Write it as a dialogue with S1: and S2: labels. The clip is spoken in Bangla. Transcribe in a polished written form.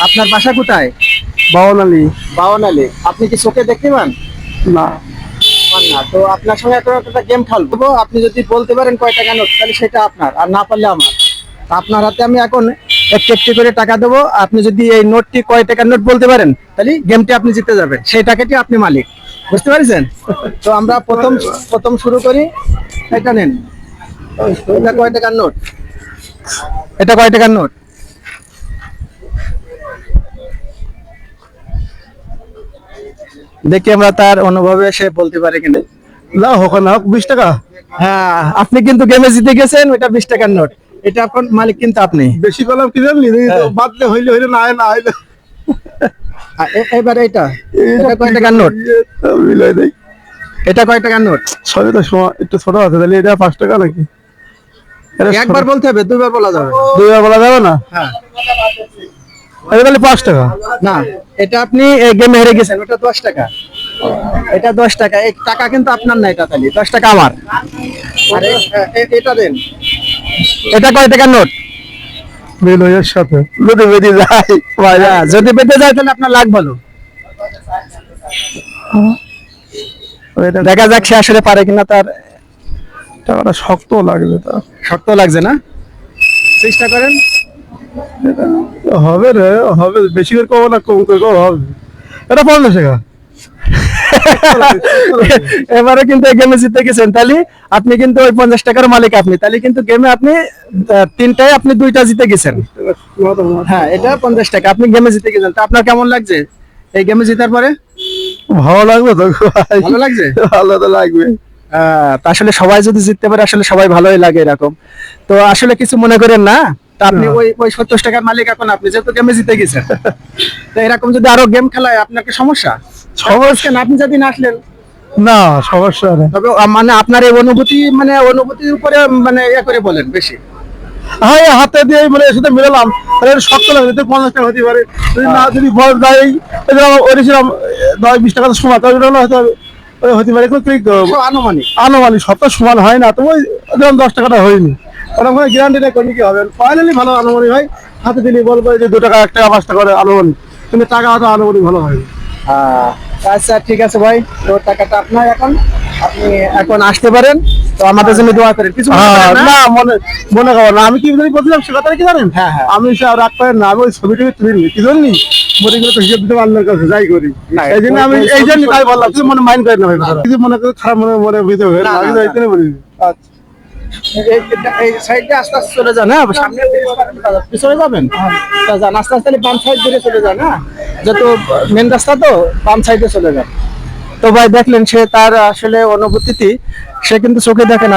S1: আপনার বাসা কোথায়?
S2: বাওনালি।
S1: বাওনালি। আপনি কি চোখে দেখতে পান?
S2: না,
S1: পান না। তো আপনার সঙ্গে এখন একটা গেম খেলবো। আপনি যদি বলতে পারেন কয় টাকা নোট, তাহলে সেটা আপনার, আর না পারলে আমার। তা আপনার হাতে আমি এখন একটি একটি করে টাকা দেবো। আপনি যদি এই নোটটি কয় টাকার নোট বলতে পারেন, তাহলে গেমটি আপনি জিতে যাবেন, সেই টাকাটি আপনি মালিক। বুঝতে পারছেন? তো আমরা প্রথম শুরু করি। এটা নেন। এটা কয় টাকার নোট? এটা কয় টাকার নোট? দেখি আমরা তার অনুভবে সে বলতে পারে কিনা।
S2: না হোক না হোক 20 টাকা।
S1: হ্যাঁ, আপনি কিন্তু গেমে জিতে গেছেন। ওটা 20 টাকার নোট। এটা এখন মালিক কিন্তু আপনি।
S2: বেশি করলাম কি জানলি?
S1: হ্যাঁ।
S2: বাদলে হইলে হইলে না হয় না হইলে
S1: এবার এটা কয় টাকার নোট?
S2: মিলাই দেই।
S1: এটা কয় টাকার নোট?
S2: সবই তো একটু ছোট আছে, তাহলে এটা 5 টাকা নাকি? এটা
S1: একবার বলতে হবে, দুইবার বলা যাবে না।
S2: দুইবার বলা যাবে না?
S1: হ্যাঁ।
S2: এটা তাহলে 5 টাকা।
S1: না, এটা আপনি এই গেমে হেরে গেছেন। ওটা 10 টাকা। এটা 10 টাকা। এই টাকা কিন্তু আপনার না, এটা তাহলে 10 টাকা আমার। আর এটা দেন। এটা কয় টাকার নোট?
S2: মিল হয়ে সাথে যদি বেঁধে যায় বাইরে।
S1: হ্যাঁ, যদি পেতে যায় তাহলে আপনার লাখ ভালো। দেখা যাক সে আসলে পারে কিনা। তার
S2: টাকাটা শক্ত লাগবে তা।
S1: শক্ত লাগছে না? চেষ্টা করেন।
S2: হবে রে, হবে। বেশি করে কম না, কম করে কম হবে। এটা 50 টাকা।
S1: এবারে কিন্তু এই গেমে জিতে গেছেন, তাহলে আপনি কিন্তু ওই 50 টাকার মালিক আপনি। তাহলে কিন্তু গেমে আপনি তিনটায় আপনি দুইটা জিতে গেছেন। হ্যাঁ, এটা 50 টাকা। আপনি গেমে জিতে গেছেন। তা আপনার কেমন লাগছে এই গেমে জিতার পরে?
S2: ভালো লাগবে তো ভাই।
S1: ভালো লাগছে?
S2: ভালো তো লাগবে।
S1: তা আসলে সবাই যদি জিততে পারে, আসলে সবাই ভালোই লাগে এরকম। তো আসলে কিছু মনে করেন না। তা আপনি ওই 70 টাকার মালিক এখন আপনি, যেহেতু গেমে জিতে গেছেন। তো এরকম যদি আরো গেম খেলায়, আপনার কি সমস্যা? সমস্যা না, আপনি যদি না আসলেন।
S2: না, সমস্যা নেই।
S1: তবে মানে আপনার এই অনুভূতি, মানে অনুভূতির উপরে মানে ইয়ে করে বলেন বেশি।
S2: হ্যাঁ, হাতে দিয়ে মানে এর সাথে মিলালাম, তাহলে এটা শক্ত লাগবে। 50 টাকা হতে পারে, যদি না, যদি বল যায় ওইরকম 10-20 টাকা তো সমান, তাহলে হয়তো হতে পারে।
S1: সব আনুমানিক।
S2: আনুমানিক সব তো সমান হয় না, তো ওই যেমন 10 টাকাটা হয়নি, ওরকম গ্যারান্টি নেই করলে কি হবে। ফাইনালি ভালো আনুমানিক হয়। হাতে দিলে বলবো যে 2 টাকা 1 টাকা 5 টাকা করে আনুমানিক, কিন্তু টাকা হয়তো আনুমানিক ভালো হয়।
S1: আচ্ছা, ঠিক আছে ভাই। তো টাকাটা আপনার এখন, আপনি এখন আসতে পারেন। তো আমাদের জন্য দোয়া করেন। কিছু মনে করেন না?
S2: না, মনে করো না। আমি কি বলছিলাম সে কথা কি জানেন?
S1: হ্যাঁ, হ্যাঁ।
S2: আমি সে রাগ পাই না, আমি ওই ছবি টবি তুলি কি জানি মনে করে তো হিসেব দিতে আল্লাহর কাছে যাই করি।
S1: না,
S2: এই জন্য আমি
S1: ওই
S2: এই জন্য
S1: ছবি
S2: তাই বললাম,
S1: ছবি
S2: কিছু মনে মাইন্ড করেন না ভাই কথাটা। কিছু মনে করে খারাপ মনে ভিতরে হয়ে
S1: না,
S2: আমি
S1: না,
S2: তো এই জন্য বলি।
S1: আচ্ছা, এই সাইডে আস্তে আস্তে চলে যান। হ্যাঁ, সামনে পিছনে যাবেন। তা যান আস্তে আস্তে, বাম সাইড ধরে চলে যান। হ্যাঁ, যত মেন রাস্তা তো বাম সাইডে চলে যান। তো ভাই দেখলেন, সে তার আসলে অনুভূতি সে কিন্তু চোখে দেখে না।